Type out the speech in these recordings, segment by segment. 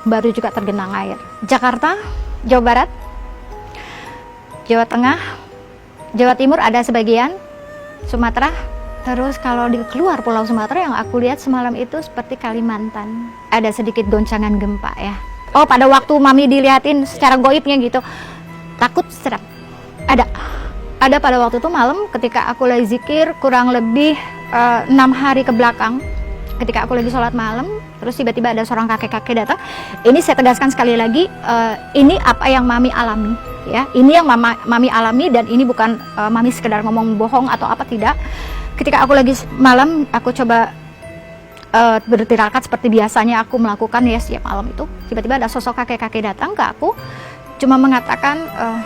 baru juga tergenang air. Jakarta, Jawa Barat, Jawa Tengah, Jawa Timur ada sebagian, Sumatera. Terus kalau di keluar Pulau Sumatera yang aku lihat semalam itu seperti Kalimantan, ada sedikit goncangan gempa ya. Oh, pada waktu Mami dilihatin secara goibnya gitu, takut serap. Ada pada waktu itu malam ketika aku lagi zikir kurang lebih 6 hari ke belakang, ketika aku lagi sholat malam, terus tiba-tiba ada seorang kakek-kakek datang. Ini saya tegaskan sekali lagi, ini apa yang Mami alami ya, ini yang Mami alami, dan ini bukan Mami sekedar ngomong bohong atau apa, tidak. Ketika aku lagi malam, aku coba bertirakat seperti biasanya aku melakukan ya setiap malam itu. Tiba-tiba ada sosok kakek-kakek datang ke aku, cuma mengatakan,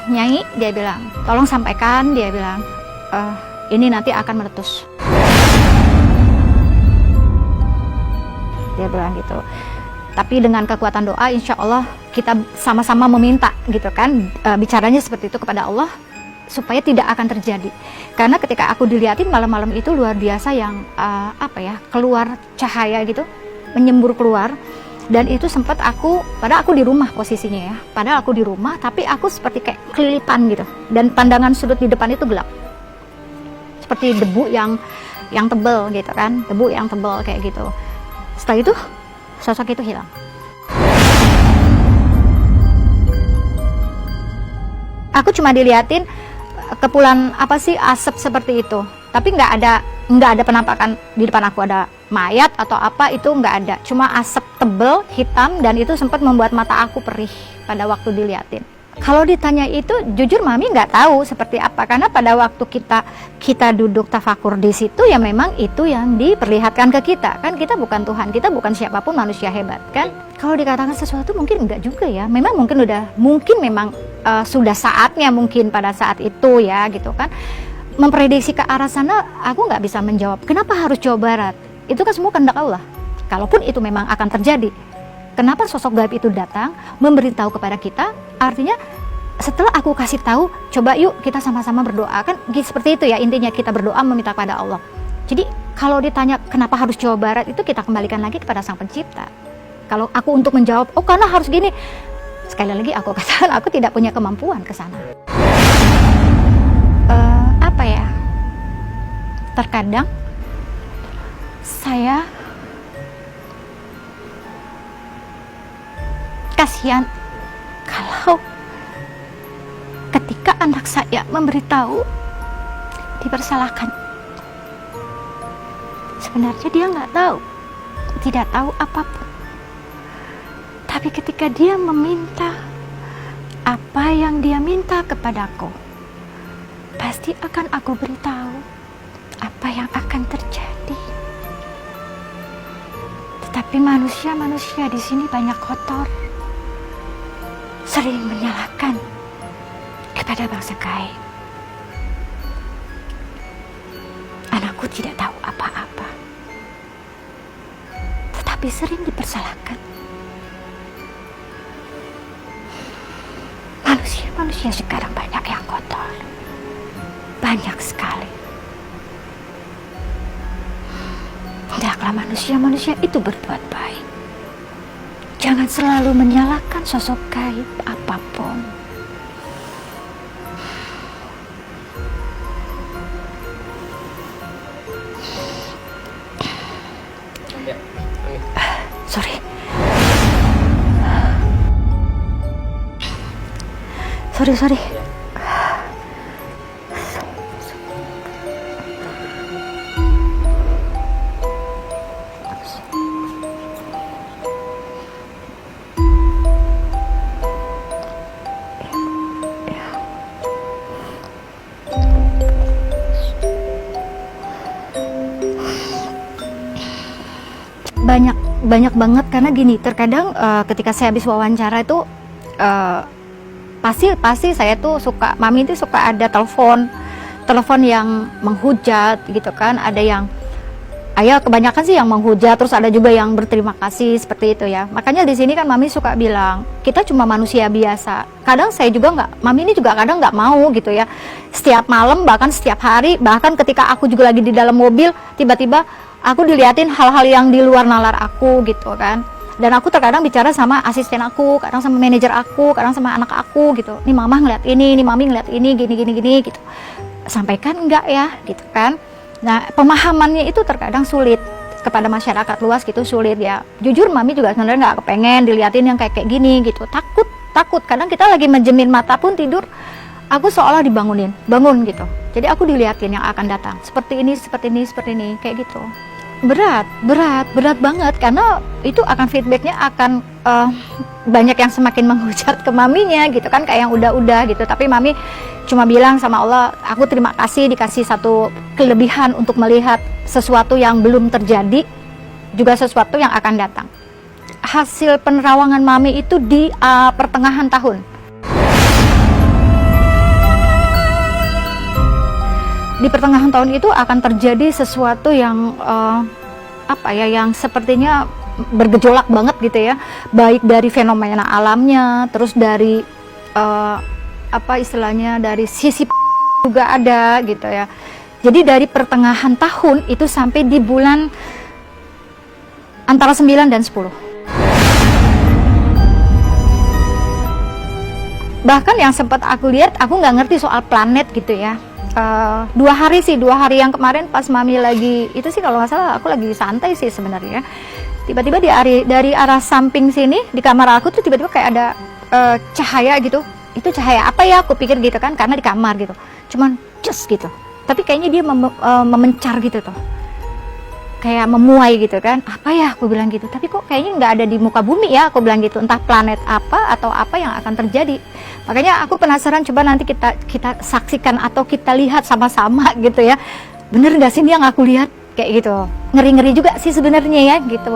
Nyai, dia bilang, tolong sampaikan, dia bilang, ini nanti akan meletus. Dia bilang gitu. Tapi dengan kekuatan doa, insya Allah kita sama-sama meminta gitu kan, bicaranya seperti itu kepada Allah, supaya tidak akan terjadi. Karena ketika aku dilihatin malam-malam itu luar biasa yang keluar cahaya gitu, menyembur keluar. Dan itu sempat padahal aku di rumah posisinya ya, padahal aku di rumah, tapi aku seperti kayak kelilipan gitu, dan pandangan sudut di depan itu gelap, seperti debu yang tebal gitu kan, debu yang tebal kayak gitu. Setelah itu sosok itu hilang. Aku cuma diliatin kepulan asap seperti itu, tapi nggak ada penampakan di depan aku ada mayat atau apa, itu nggak ada, cuma asap tebel hitam, dan itu sempat membuat mata aku perih pada waktu diliatin. Kalau ditanya itu, jujur Mami nggak tahu seperti apa, karena pada waktu kita duduk tafakur di situ ya memang itu yang diperlihatkan ke kita, kan kita bukan Tuhan, kita bukan siapapun, manusia hebat kan. Kalau dikatakan sesuatu mungkin enggak juga ya, memang mungkin memang sudah saatnya, mungkin pada saat itu ya gitu kan. Memprediksi ke arah sana aku nggak bisa menjawab. Kenapa harus Jawa Barat? Itu kan semua kehendak Allah. Kalaupun itu memang akan terjadi, kenapa sosok gaib itu datang memberitahu kepada kita? Artinya setelah aku kasih tahu, coba yuk kita sama-sama berdoa, kan seperti itu ya intinya, kita berdoa meminta kepada Allah. Jadi kalau ditanya kenapa harus Jawa Barat, itu kita kembalikan lagi kepada Sang Pencipta. Kalau aku untuk menjawab, oh karena harus gini, sekali lagi aku katakan aku tidak punya kemampuan ke sana. Terkadang saya kasihan kalau ketika anak saya memberitahu dipersalahkan. Sebenarnya dia tidak tahu apapun. Tapi ketika dia meminta apa yang dia minta kepadaku, pasti akan aku beritahu apa yang akan terjadi. Tetapi manusia di sini banyak kotor, sering menyalahkan kepada bangsa gaib. Anakku tidak tahu apa-apa, tetapi sering dipersalahkan. Manusia sekarang banyak yang kotor, banyak sekali. Hendaklah manusia itu berbuat baik. Jangan selalu menyalahkan sosok gaib apapun. Sorry. Banyak banget, karena gini, terkadang ketika saya habis wawancara itu pasti saya tuh suka, Mami itu suka ada telepon yang menghujat gitu kan, ada yang kebanyakan sih yang menghujat, terus ada juga yang berterima kasih seperti itu ya. Makanya di sini kan Mami suka bilang kita cuma manusia biasa. Kadang saya juga Mami ini juga kadang nggak mau gitu ya, setiap malam bahkan setiap hari, bahkan ketika aku juga lagi di dalam mobil tiba-tiba aku diliatin hal-hal yang di luar nalar aku gitu kan. Dan aku terkadang bicara sama asisten aku, kadang sama manajer aku, kadang sama anak aku gitu. Nih mama ngeliat ini, nih mami ngeliat ini, gini gitu. Sampaikan enggak ya gitu kan. Nah, pemahamannya itu terkadang sulit kepada masyarakat luas gitu, sulit ya. Jujur mami juga sebenarnya nggak kepengen diliatin yang kayak gini gitu. Takut. Kadang kita lagi menjemin mata pun tidur, aku seolah dibangunin, bangun gitu. Jadi aku diliatin yang akan datang. Seperti ini, kayak gitu. Berat banget karena itu akan feedbacknya akan banyak yang semakin menghujat ke maminya gitu kan, kayak yang udah gitu. Tapi mami cuma bilang sama Allah, aku terima kasih dikasih satu kelebihan untuk melihat sesuatu yang belum terjadi, juga sesuatu yang akan datang. Hasil penerawangan mami itu di pertengahan tahun. Di pertengahan tahun itu akan terjadi sesuatu yang yang sepertinya bergejolak banget gitu ya, baik dari fenomena alamnya, terus dari dari sisi juga ada gitu ya. Jadi dari pertengahan tahun itu sampai di bulan antara 9 dan 10. Bahkan yang sempat aku lihat, aku nggak ngerti soal planet gitu ya. 2 hari yang kemarin pas mami lagi itu sih, kalau nggak salah aku lagi santai sih sebenarnya. Tiba-tiba dari arah samping sini di kamar aku tuh tiba-tiba kayak ada cahaya gitu. Itu cahaya apa ya, aku pikir gitu kan, karena di kamar gitu. Cuman just gitu. Tapi kayaknya dia memencar gitu tuh. Kayak memuai gitu kan. Apa ya, aku bilang gitu. Tapi kok kayaknya nggak ada di muka bumi ya, aku bilang gitu. Entah planet apa atau apa yang akan terjadi. Makanya aku penasaran, coba nanti kita saksikan atau kita lihat sama-sama gitu ya. Bener nggak sih ini yang aku lihat? Kayak gitu. Ngeri-ngeri juga sih sebenarnya ya gitu.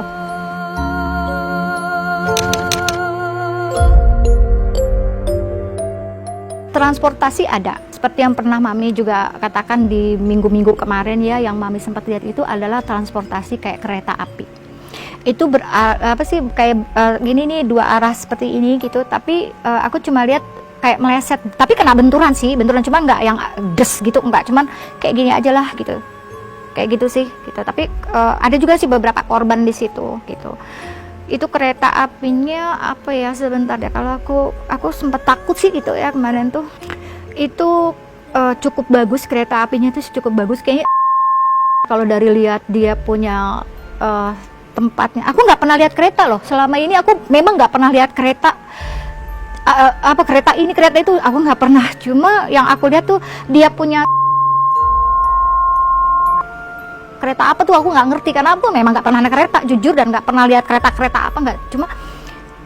Transportasi ada. Seperti yang pernah mami juga katakan di minggu-minggu kemarin ya, yang mami sempat lihat itu adalah transportasi kayak kereta api. Itu kayak gini nih, 2 arah seperti ini gitu, tapi aku cuma lihat kayak meleset, tapi kena benturan cuma nggak yang des gitu, enggak, cuman kayak gini aja lah gitu, kayak gitu sih gitu. Tapi ada juga sih beberapa korban di situ gitu. Itu kereta apinya apa ya, sebentar deh, kalau aku sempat takut sih gitu ya kemarin tuh. Itu cukup bagus, kereta apinya itu cukup bagus kayaknya. Kalau dari lihat dia punya tempatnya, aku nggak pernah lihat kereta loh selama ini. Aku memang nggak pernah lihat kereta kereta ini kereta itu, aku nggak pernah. Cuma yang aku lihat tuh dia punya kereta apa tuh, aku nggak ngerti karena aku memang nggak pernah naik kereta jujur, dan nggak pernah lihat kereta apa, nggak. Cuma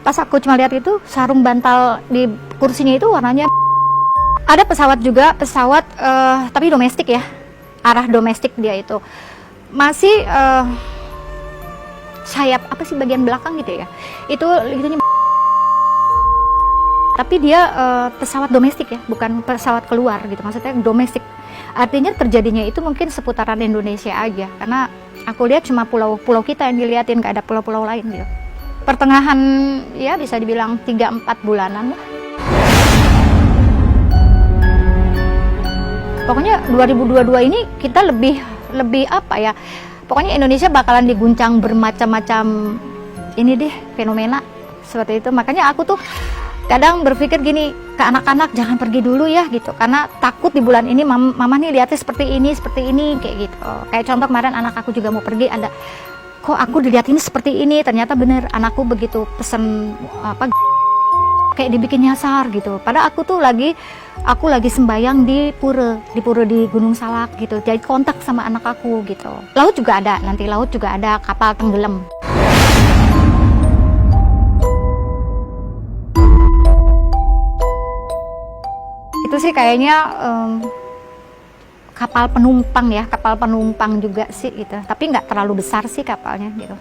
pas aku cuma lihat itu sarung bantal di kursinya itu warnanya. Ada pesawat juga, tapi domestik ya, arah domestik dia itu masih sayap apa sih bagian belakang gitu ya, itunya. Tapi dia pesawat domestik ya, bukan pesawat keluar gitu, maksudnya domestik. Artinya terjadinya itu mungkin seputaran Indonesia aja, karena aku lihat cuma pulau-pulau kita yang dilihatin, gak ada pulau-pulau lain gitu. Pertengahan ya bisa dibilang 3-4 bulanan lah. Pokoknya 2022 ini kita lebih apa ya, pokoknya Indonesia bakalan diguncang bermacam-macam ini deh, fenomena seperti itu. Makanya aku tuh kadang berpikir gini ke anak-anak, jangan pergi dulu ya gitu, karena takut di bulan ini mama nih lihatnya seperti ini kayak gitu. Kayak contoh kemarin anak aku juga mau pergi, ada kok aku dilihat ini seperti ini, ternyata bener anakku begitu pesen kayak dibikin nyasar gitu. Padahal aku lagi sembayang di pura di Gunung Salak gitu, jadi kontak sama anak aku gitu. Laut juga ada kapal tenggelam. Itu sih kayaknya kapal penumpang juga sih gitu, tapi nggak terlalu besar sih kapalnya gitu,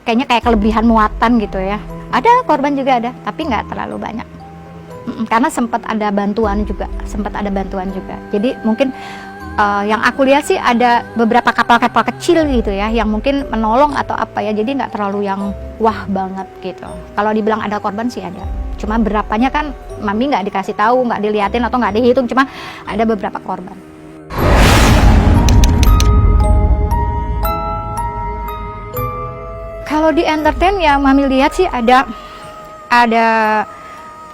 kayaknya kayak kelebihan muatan gitu ya. Ada korban juga ada, tapi nggak terlalu banyak karena sempat ada bantuan juga. Jadi mungkin yang aku lihat sih ada beberapa kapal-kapal kecil gitu ya, yang mungkin menolong atau apa ya, jadi nggak terlalu yang wah banget gitu. Kalau dibilang ada korban sih ada, cuma berapanya kan mami nggak dikasih tahu, nggak diliatin atau nggak dihitung, cuma ada beberapa korban. Kalau di entertain ya Mami lihat sih ada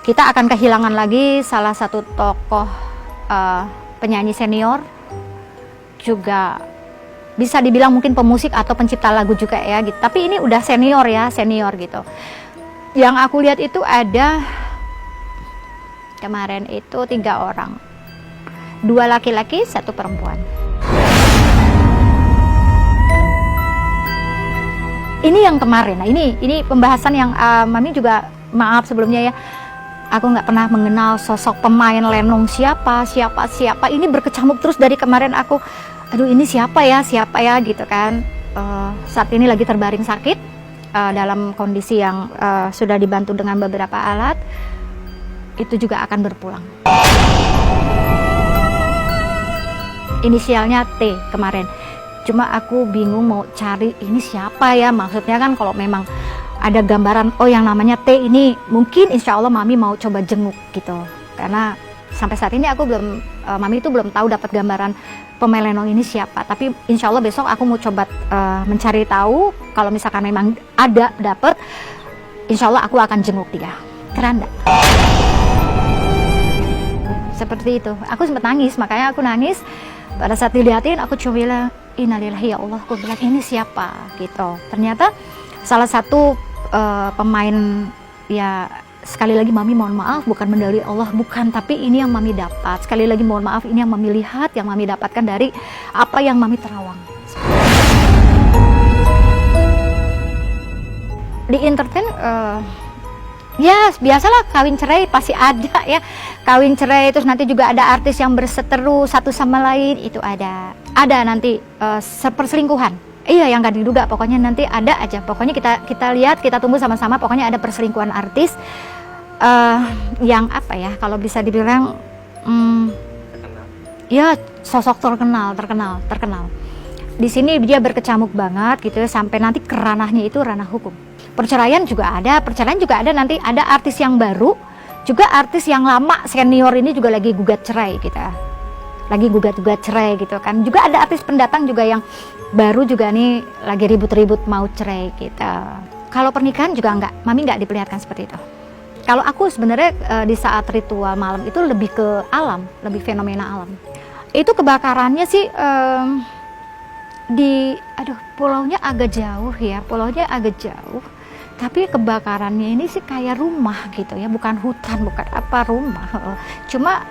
kita akan kehilangan lagi salah satu tokoh penyanyi senior, juga bisa dibilang mungkin pemusik atau pencipta lagu juga ya gitu. Tapi ini udah senior gitu. Yang aku lihat itu ada kemarin itu 3 orang, 2 laki-laki 1 perempuan. Ini yang kemarin. Nah ini pembahasan yang Mami juga maaf sebelumnya ya. Aku nggak pernah mengenal sosok pemain lenong siapa. Ini berkecamuk terus dari kemarin aku. Aduh ini siapa ya gitu kan. Saat ini lagi terbaring sakit dalam kondisi yang sudah dibantu dengan beberapa alat. Itu juga akan berpulang. Inisialnya T kemarin. Cuma aku bingung mau cari ini siapa ya. Maksudnya kan kalau memang ada gambaran, oh yang namanya T ini mungkin insya Allah Mami mau coba jenguk gitu. Karena sampai saat ini aku Mami itu belum tahu dapat gambaran pemain lenong ini siapa. Tapi insya Allah besok aku mau coba mencari tahu. Kalau misalkan memang ada dapat, insya Allah aku akan jenguk dia. Keren gak? Seperti itu. Aku sempat nangis, makanya aku nangis. Pada saat dilihatin aku cuma bilang, innalillahi ya Allah, aku bilang ini siapa gitu. Ternyata salah satu pemain, ya sekali lagi Mami mohon maaf, bukan medali Allah, bukan, tapi ini yang Mami dapat. Sekali lagi mohon maaf, ini yang Mami lihat, yang Mami dapatkan dari apa yang Mami terawang. Di entertain ya biasalah, kawin cerai pasti ada ya. Kawin cerai, terus nanti juga ada artis yang berseteru satu sama lain, itu ada nanti perselingkuhan. Iya, yang gak diduga, pokoknya nanti ada aja. Pokoknya kita lihat, kita tunggu sama-sama. Pokoknya ada perselingkuhan artis yang apa ya, kalau bisa dibilang ya sosok terkenal. Di sini dia berkecamuk banget gitu ya, sampai nanti ke ranahnya itu ranah hukum. Perceraian juga ada nanti ada artis yang baru, juga artis yang lama senior ini juga lagi gugat cerai kita. Lagi gugat cerai gitu kan. Juga ada artis pendatang juga yang baru juga nih lagi ribut-ribut mau cerai gitu. Kalau pernikahan juga Mami nggak diperlihatkan seperti itu. Kalau aku sebenarnya di saat ritual malam itu lebih ke alam, lebih fenomena alam. Itu kebakarannya sih pulaunya agak jauh. Tapi kebakarannya ini sih kayak rumah gitu ya, bukan hutan, bukan apa, rumah. Cuma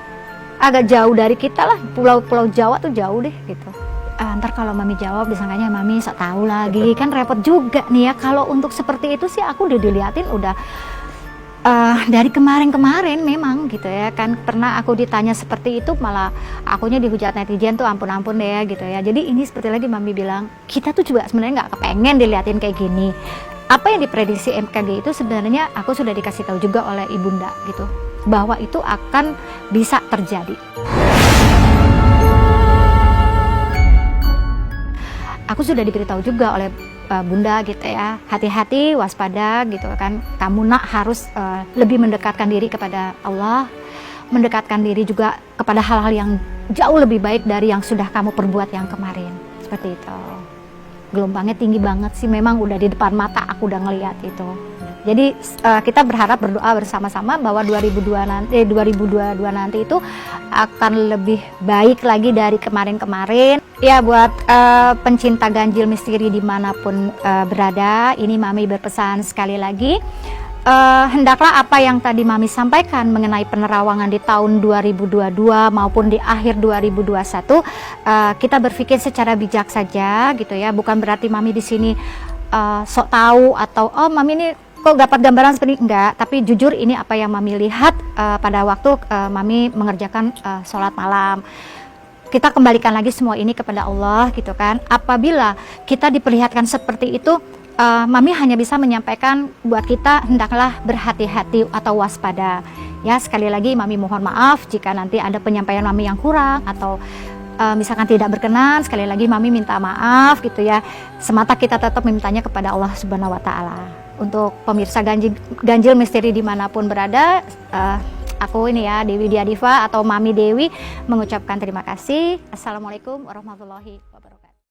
agak jauh dari kita lah, pulau Jawa tuh jauh deh gitu. Ntar kalau Mami jawab disangkanya Mami sok tahu lagi, kan repot juga nih ya. Kalau untuk seperti itu sih aku udah diliatin udah dari kemarin memang gitu ya kan. Pernah aku ditanya seperti itu, malah akunya dihujat netizen tuh ampun deh ya gitu ya. Jadi ini seperti lagi Mami bilang, kita tuh juga sebenarnya nggak kepengen diliatin kayak gini. Apa yang diprediksi MKG itu sebenarnya aku sudah dikasih tahu juga oleh Ibunda gitu, bahwa itu akan bisa terjadi. Aku sudah diberitahu juga oleh Bunda gitu ya, hati-hati, waspada gitu kan. Kamu harus lebih mendekatkan diri kepada Allah, mendekatkan diri juga kepada hal-hal yang jauh lebih baik dari yang sudah kamu perbuat yang kemarin. Seperti itu. Gelombangnya tinggi banget sih, memang udah di depan mata aku udah ngeliat itu. Jadi kita berharap, berdoa bersama-sama bahwa 2022 nanti itu akan lebih baik lagi dari kemarin-kemarin. Ya buat pencinta ganjil misteri dimanapun berada, ini Mami berpesan sekali lagi, hendaklah apa yang tadi Mami sampaikan mengenai penerawangan di tahun 2022 maupun di akhir 2021, kita berpikir secara bijak saja gitu ya. Bukan berarti Mami di sini sok tahu atau Mami ini kok dapat gambaran seperti ini, enggak. Tapi jujur ini apa yang Mami lihat pada waktu Mami mengerjakan sholat malam. Kita kembalikan lagi semua ini kepada Allah gitu kan. Apabila kita diperlihatkan seperti itu, Mami hanya bisa menyampaikan buat kita hendaklah berhati-hati atau waspada. Ya sekali lagi Mami mohon maaf jika nanti ada penyampaian Mami yang kurang atau misalkan tidak berkenan. Sekali lagi Mami minta maaf gitu ya. Semata kita tetap memintanya kepada Allah Subhanahu Wa Taala. Untuk pemirsa ganjil misteri dimanapun berada, aku ini ya Dewi Diadiva atau Mami Dewi mengucapkan terima kasih. Assalamualaikum warahmatullahi wabarakatuh.